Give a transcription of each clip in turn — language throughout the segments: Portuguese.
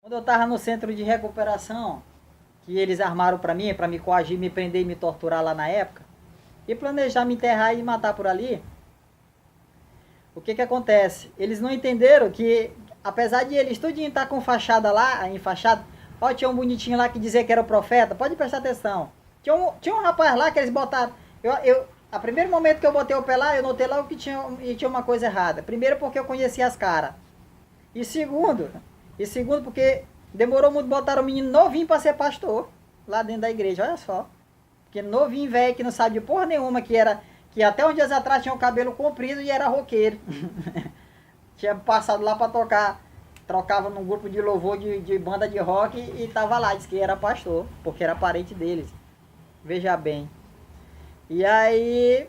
Quando eu estava no centro de recuperação, que eles armaram para me coagir, me prender e me torturar lá na época, e planejar me enterrar e me matar por ali, o que acontece? Eles não entenderam que, apesar de eles tudinho estar com fachada lá, enfaixado, ó, tinha um bonitinho lá que dizia que era o profeta, pode prestar atenção. Tinha um rapaz lá que eles botaram, a primeiro momento que eu botei o pé lá, eu notei logo que tinha uma coisa errada. Primeiro porque eu conhecia as caras. E segundo porque demorou muito, botaram um menino novinho para ser pastor, lá dentro da igreja, olha só. Porque novinho, velho, que não sabe de porra nenhuma, que até uns dias atrás tinha o cabelo comprido e era roqueiro. Tinha passado lá para tocar, trocava num grupo de louvor de banda de rock e tava lá, disse que era pastor, porque era parente deles. Veja bem. E aí,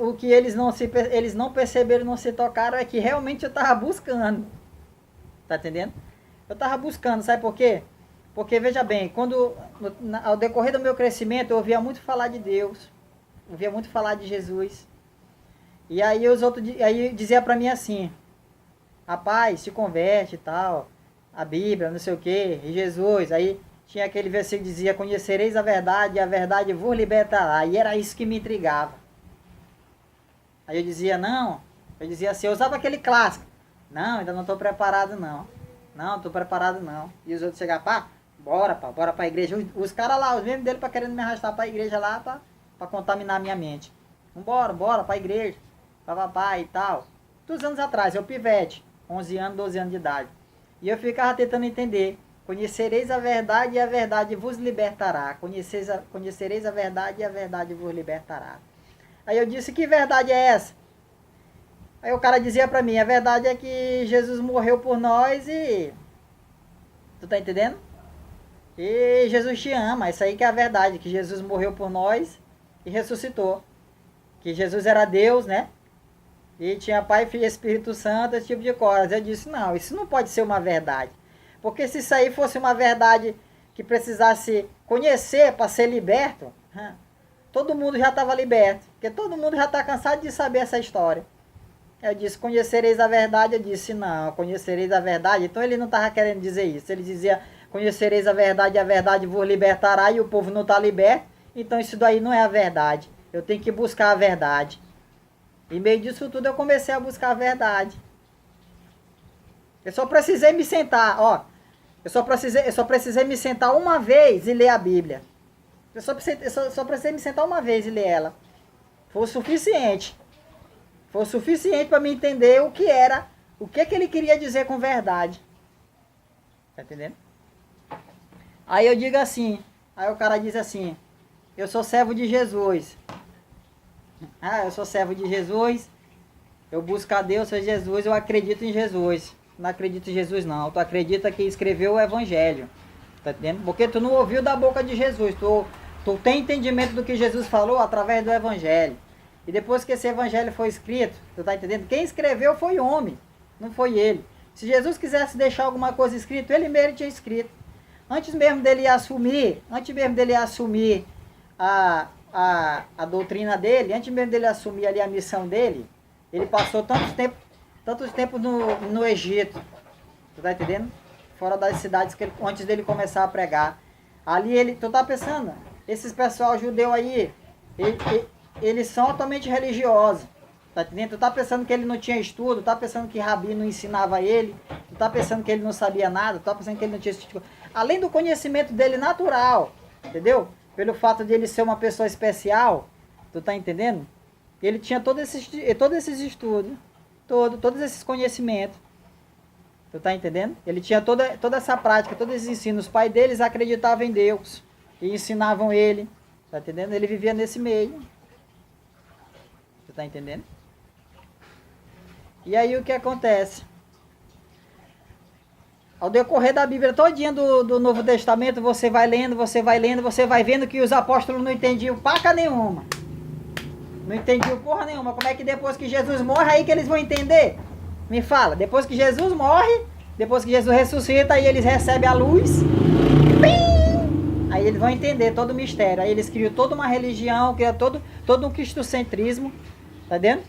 o que eles não perceberam, não se tocaram, é que realmente eu tava buscando. Tá entendendo? Eu tava buscando, sabe por quê? Porque, veja bem, ao decorrer do meu crescimento, eu ouvia muito falar de Deus, ouvia muito falar de Jesus. E aí aí dizia pra mim assim, rapaz, se converte e tal, a Bíblia, não sei o quê, e Jesus. Aí tinha aquele versículo que dizia, conhecereis a verdade e a verdade vos libertará. E era isso que me intrigava. Aí eu dizia, não, eu dizia assim, eu usava aquele clássico. Não, ainda não estou preparado não. Não, estou preparado não. E os outros chegavam, bora pra igreja. Os caras lá, os membros dele, para querendo me arrastar pra igreja lá, para contaminar a minha mente. Bora pra igreja. Papapá e tal. 2 anos atrás, eu pivete, 11 anos, 12 anos de idade. E eu ficava tentando entender. Conhecereis a verdade e a verdade vos libertará. Conhecereis a verdade e a verdade vos libertará. Aí eu disse, que verdade é essa? Aí o cara dizia pra mim, a verdade é que Jesus morreu por nós e... Tu tá entendendo? E Jesus te ama, isso aí que é a verdade, que Jesus morreu por nós e ressuscitou. Que Jesus era Deus, né? E tinha Pai, Filho e Espírito Santo, esse tipo de coisa. Eu disse, não, isso não pode ser uma verdade. Porque se isso aí fosse uma verdade que precisasse conhecer para ser liberto, todo mundo já estava liberto. Porque todo mundo já está cansado de saber essa história. Eu disse, conhecereis a verdade. Eu disse, não, conhecereis a verdade. Então ele não estava querendo dizer isso. Ele dizia, conhecereis a verdade vos libertará, e o povo não está liberto. Então isso daí não é a verdade. Eu tenho que buscar a verdade. E em meio disso tudo eu comecei a buscar a verdade. Eu só precisei me sentar, ó. Eu só precisei me sentar uma vez e ler a Bíblia. Eu só precisei me sentar uma vez e ler ela. Foi o suficiente. Foi o suficiente para me entender o que ele queria dizer com verdade. Tá entendendo? Aí eu digo assim, aí o cara diz assim, eu sou servo de Jesus. Eu sou servo de Jesus, eu busco a Deus, sou Jesus, eu acredito em Jesus. Não acredito em Jesus não, tu acredita que escreveu o Evangelho. Tá entendendo? Porque tu não ouviu da boca de Jesus, tu tem entendimento do que Jesus falou através do Evangelho. E depois que esse Evangelho foi escrito, tu tá entendendo? Quem escreveu foi homem, não foi ele. Se Jesus quisesse deixar alguma coisa escrita, ele mesmo tinha escrito. Antes mesmo dele assumir a doutrina dele, antes mesmo dele assumir ali a missão dele, ele passou tantos tempos no Egito. Tu tá entendendo? Fora das cidades antes dele começar a pregar. Ali tu tá pensando, esses pessoal judeu aí, eles são altamente religiosos. Tá entendendo? Tu tá pensando que ele não tinha estudo, tá pensando que Rabi não ensinava ele, tu tá pensando que ele não sabia nada, tu tá pensando que ele não tinha esse tipo. Além do conhecimento dele natural, entendeu? Pelo fato de ele ser uma pessoa especial, tu tá entendendo? Ele tinha todos esses estudos, todos esses conhecimentos. Tu tá entendendo? Ele tinha toda essa prática, todos esses ensinos. Os pais deles acreditavam em Deus e ensinavam ele. Tá entendendo? Ele vivia nesse meio. Tu tá entendendo? E aí o que acontece? Ao decorrer da Bíblia todinha do Novo Testamento, você vai lendo, você vai vendo que os apóstolos não entendiam paca nenhuma. Não entendiam porra nenhuma. Como é que depois que Jesus morre, aí que eles vão entender? Me fala, depois que Jesus morre, depois que Jesus ressuscita, aí eles recebem a luz. Aí eles vão entender todo o mistério. Aí eles criam toda uma religião, criam todo um cristocentrismo. Tá vendo?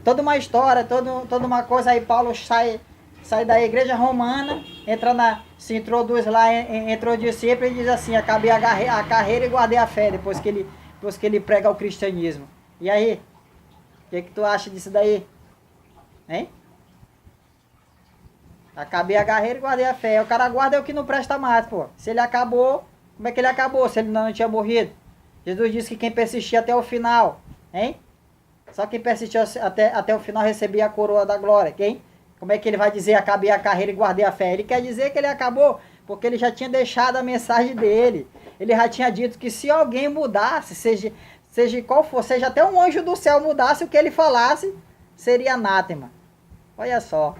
Toda uma história, toda uma coisa. Aí Paulo sai sai da igreja romana, se introduz lá, entrou discípulo e diz assim, acabei a carreira e guardei a fé, depois que ele prega o cristianismo. E aí? O que tu acha disso daí? Hein? Acabei a carreira e guardei a fé. O cara guarda é o que não presta mais, pô. Se ele acabou, como é que ele acabou? Se ele não tinha morrido? Jesus disse que quem persistia até o final, hein? Só quem persistiu até o final recebia a coroa da glória. Quem? Como é que ele vai dizer acabei a carreira e guardei a fé? Ele quer dizer que ele acabou, porque ele já tinha deixado a mensagem dele. Ele já tinha dito que se alguém mudasse, seja qual for, seja até um anjo do céu mudasse, o que ele falasse seria anátema. Olha só.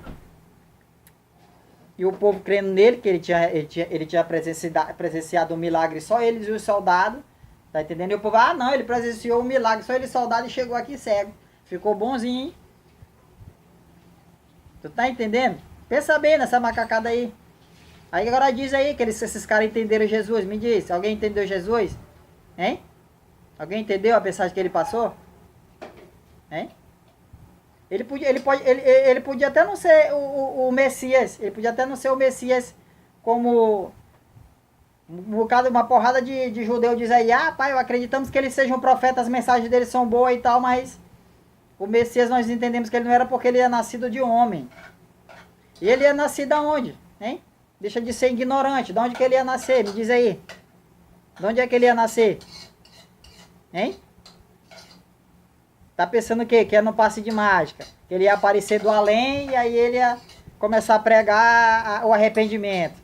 E o povo crendo nele, que ele tinha presenciado um milagre, só eles e os soldados. Tá entendendo? E o povo, não, ele presenciou um milagre, só ele soldado e chegou aqui cego. Ficou bonzinho, hein? Tu tá entendendo? Pensa bem nessa macacada aí. Aí agora diz aí que esses caras entenderam Jesus. Me diz, alguém entendeu Jesus? Hein? Alguém entendeu a mensagem que ele passou? Hein? Ele podia até não ser o Messias. Ele podia até não ser o Messias como... uma porrada de judeu diz aí, pai, acreditamos que ele seja um profeta, as mensagens dele são boas e tal, mas o Messias nós entendemos que ele não era porque ele é nascido de homem. E ele é nascido aonde? Hein? Deixa de ser ignorante. De onde que ele ia nascer? Me diz aí. De onde é que ele ia nascer? Hein? Tá pensando o quê? Que é no passe de mágica. Que ele ia aparecer do além e aí ele ia começar a pregar o arrependimento.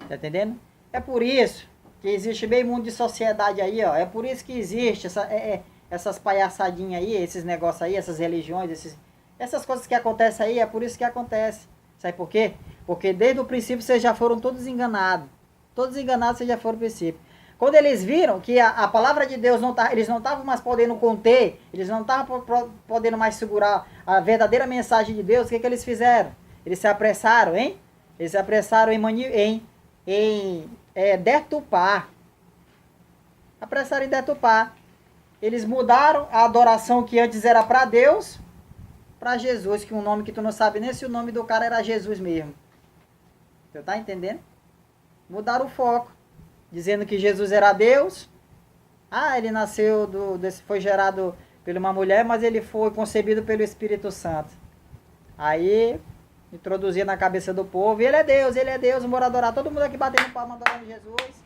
Tá entendendo? É por isso que existe meio mundo de sociedade aí, ó. É por isso que existe essas palhaçadinhas aí, esses negócios aí, essas religiões, essas coisas que acontecem aí, é por isso que acontece. Sabe por quê? Porque desde o princípio vocês já foram todos enganados. Todos enganados vocês já foram no princípio. Quando eles viram que a palavra de Deus eles não estavam mais podendo conter, eles não estavam podendo mais segurar a verdadeira mensagem de Deus, o que eles fizeram? Eles se apressaram, hein? Eles se apressaram em deturpar. Apressaram em deturpar. Eles mudaram a adoração que antes era para Deus, para Jesus, que um nome que tu não sabe nem se o nome do cara era Jesus mesmo. Tu tá entendendo? Mudaram o foco, dizendo que Jesus era Deus. Ele nasceu, foi gerado por uma mulher, mas ele foi concebido pelo Espírito Santo. Aí introduzia na cabeça do povo, ele é Deus, bora adorar. Todo mundo aqui batendo palma adorando Jesus.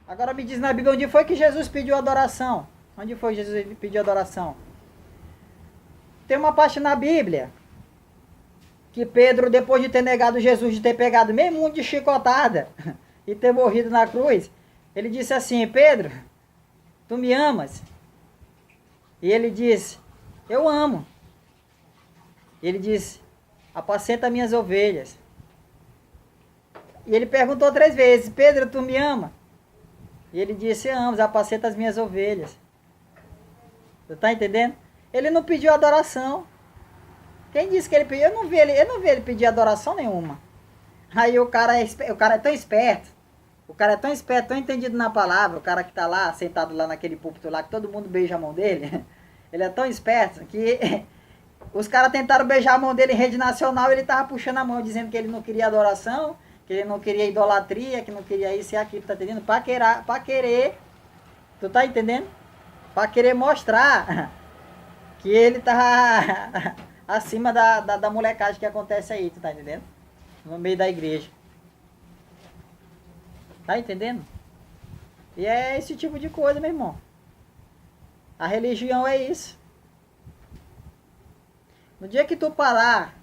Agora me diz na Bíblia onde foi que Jesus pediu adoração. Onde foi que Jesus pediu adoração? Tem uma parte na Bíblia que Pedro, depois de ter negado Jesus, de ter pegado meio mundo de chicotada e ter morrido na cruz, ele disse assim, Pedro, tu me amas? E ele disse, eu amo. Ele disse, apacenta minhas ovelhas. E ele perguntou 3 vezes, Pedro, tu me ama? E ele disse, amo, apacenta as minhas ovelhas. Tu tá entendendo? Ele não pediu adoração. Quem disse que ele pediu? Eu não vi ele pedir adoração nenhuma. Aí o cara é tão esperto. O cara é tão esperto, tão entendido na palavra. O cara que tá lá, sentado lá naquele púlpito lá, que todo mundo beija a mão dele. Ele é tão esperto que os caras tentaram beijar a mão dele em rede nacional. Ele tava puxando a mão, dizendo que ele não queria adoração, que ele não queria idolatria, que não queria isso e aquilo, tá entendendo? Pra querer, tu tá entendendo? Pra querer mostrar que ele tá acima da molecagem que acontece aí, tu tá entendendo? No meio da igreja. Tá entendendo? E é esse tipo de coisa, meu irmão. A religião é isso. No dia que tu parar...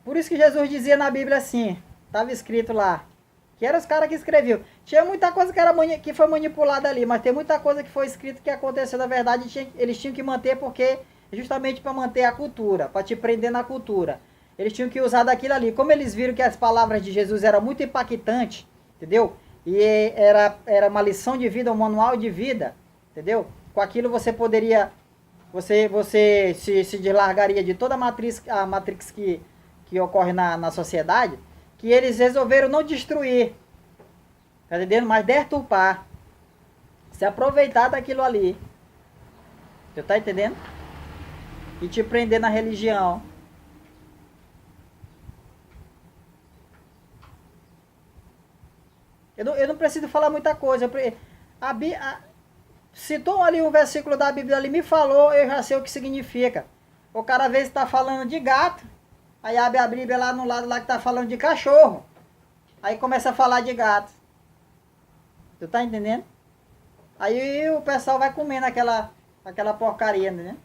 Por isso que Jesus dizia na Bíblia assim, estava escrito lá, que eram os caras que escreviam. Tinha muita coisa que foi manipulada ali, mas tem muita coisa que foi escrito que aconteceu na verdade, eles tinham que manter porque justamente para manter a cultura, para te prender na cultura. Eles tinham que usar daquilo ali. Como eles viram que as palavras de Jesus eram muito impactantes, entendeu? E era uma lição de vida, um manual de vida, entendeu? Com aquilo você poderia, você se deslargaria de toda a matrix que ocorre na sociedade, que eles resolveram não destruir, tá entendendo? Mas deturpar, se aproveitar daquilo ali. Tu tá entendendo? E te prender na religião. Eu não preciso falar muita coisa. Citou ali um versículo da Bíblia ali, me falou, eu já sei o que significa. O cara às vezes está falando de gato, aí abre a Bíblia lá no lado lá que está falando de cachorro. Aí começa a falar de gato. Tu tá entendendo? Aí o pessoal vai comendo aquela porcaria, né?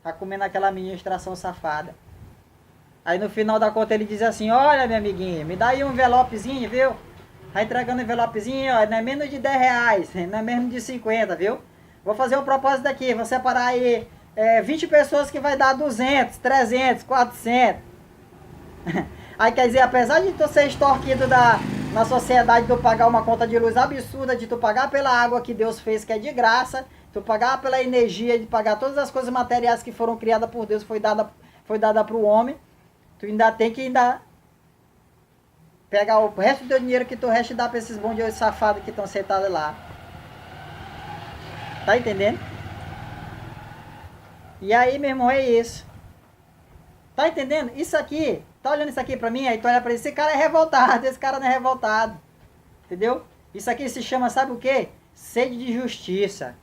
Vai comendo aquela ministração safada. Aí no final da conta ele diz assim, olha minha amiguinha, me dá aí um envelopezinho, viu? Tá entregando um envelopezinho, ó, não é menos de 10 reais, não é menos de 50, viu? Vou fazer um propósito aqui, vou separar aí 20 pessoas que vai dar 200, 300, 400. Aí quer dizer, apesar de tu ser extorquido na sociedade, tu pagar uma conta de luz absurda, de tu pagar pela água que Deus fez, que é de graça, tu pagar pela energia, de pagar todas as coisas materiais que foram criadas por Deus, foi dada para o homem, tu ainda tem que pegar o resto do teu dinheiro que tu resta e dar para esses bons de olho safados que estão sentados lá. Tá entendendo? E aí, meu irmão, é isso. Tá entendendo? Isso aqui, tá olhando isso aqui pra mim? Aí tu olha pra ele, esse cara é revoltado, esse cara não é revoltado. Entendeu? Isso aqui se chama, sabe o quê? Sede de justiça.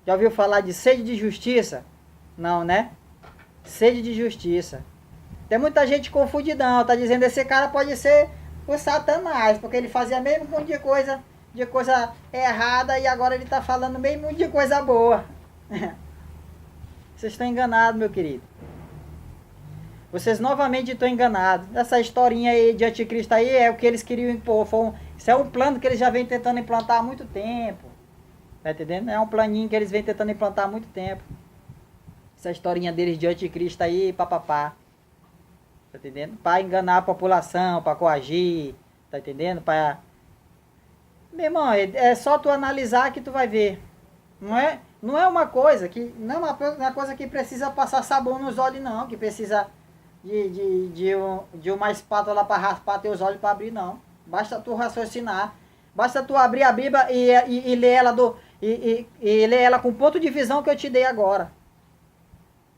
Já ouviu falar de sede de justiça? Não, né? Sede de justiça. Tem muita gente confundidão, tá dizendo esse cara pode ser o Satanás, porque ele fazia mesmo um monte de coisa errada e agora ele tá falando mesmo de coisa boa. Vocês estão enganados, meu querido. Vocês novamente estão enganados. Essa historinha aí de anticristo aí é o que eles queriam impor. Isso é um plano que eles já vêm tentando implantar há muito tempo. Tá entendendo? É um planinho que eles vêm tentando implantar há muito tempo. Essa historinha deles de anticristo aí, papapá. Tá entendendo? Para enganar a população, para coagir. Tá entendendo? Para... Meu irmão, é só tu analisar que tu vai ver. Não é uma coisa que... Não é uma coisa que precisa passar sabão nos olhos, não. Que precisa... De uma espátula para raspar teus olhos para abrir, não. Basta tu raciocinar. Basta tu abrir a Bíblia e ler ela e ler ela com o ponto de visão que eu te dei agora.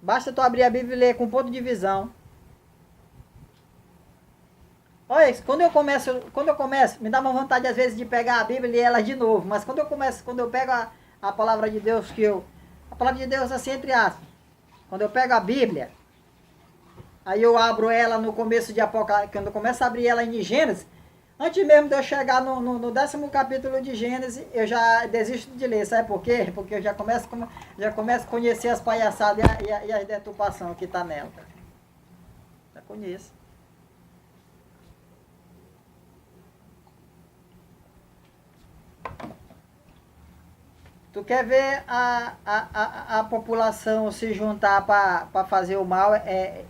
Basta tu abrir a Bíblia e ler com o ponto de visão. Olha, quando eu começo, me dá uma vontade às vezes de pegar a Bíblia e ler ela de novo. Mas quando eu pego a palavra de Deus, a palavra de Deus assim, entre aspas. Quando eu pego a Bíblia, aí eu abro ela no começo de Apocalipse, quando eu começo a abrir ela em Gênesis, antes mesmo de eu chegar no 10º capítulo de Gênesis, eu já desisto de ler. Sabe por quê? Porque eu já começo a conhecer as palhaçadas e as deturpações que está nela. Já conheço. Tu quer ver a população se juntar para fazer o mal,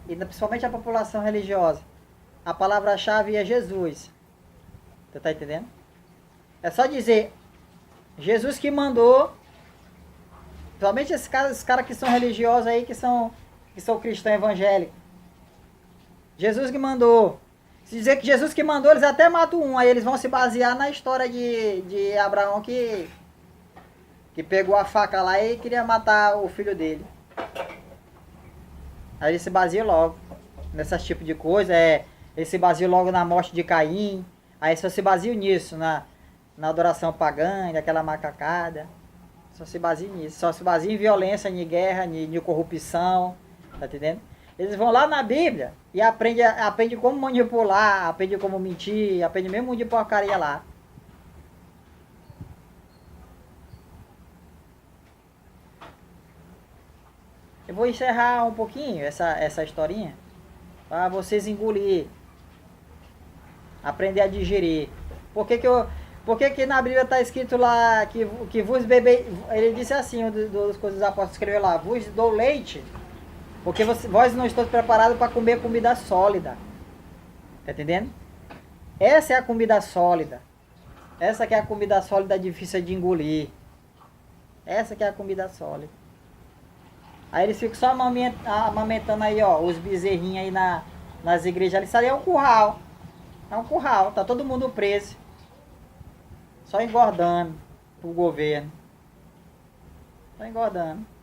e principalmente a população religiosa. A palavra-chave é Jesus. Tu tá entendendo? É só dizer, Jesus que mandou, principalmente esses caras que são religiosos aí, que são cristãos evangélicos. Jesus que mandou. Se dizer que Jesus que mandou, eles até matam um, aí eles vão se basear na história de Abraão que pegou a faca lá e queria matar o filho dele. Aí ele se baseia logo nessas tipo de coisa. Ele se baseia logo na morte de Caim. Aí só se baseia nisso, na adoração pagã, daquela macacada. Só se baseia nisso. Só se baseia em violência, em guerra, em corrupção. Tá entendendo? Eles vão lá na Bíblia e aprendem como manipular, aprendem como mentir, aprendem mesmo de porcaria lá. Eu vou encerrar um pouquinho essa historinha para vocês engolir, aprender a digerir. Por que na Bíblia está escrito lá que vos bebei, ele disse assim, das coisas dos apóstolos escreveu lá, vos dou leite, porque vós não estáis preparados para comer comida sólida. Tá entendendo? Essa é a comida sólida. Essa que é a comida sólida difícil de engolir. Essa que é a comida sólida. Aí eles ficam só amamentando aí, ó, os bezerrinhos aí nas igrejas. Isso ali é um curral. É um curral, tá todo mundo preso. Só engordando pro governo. Tá engordando.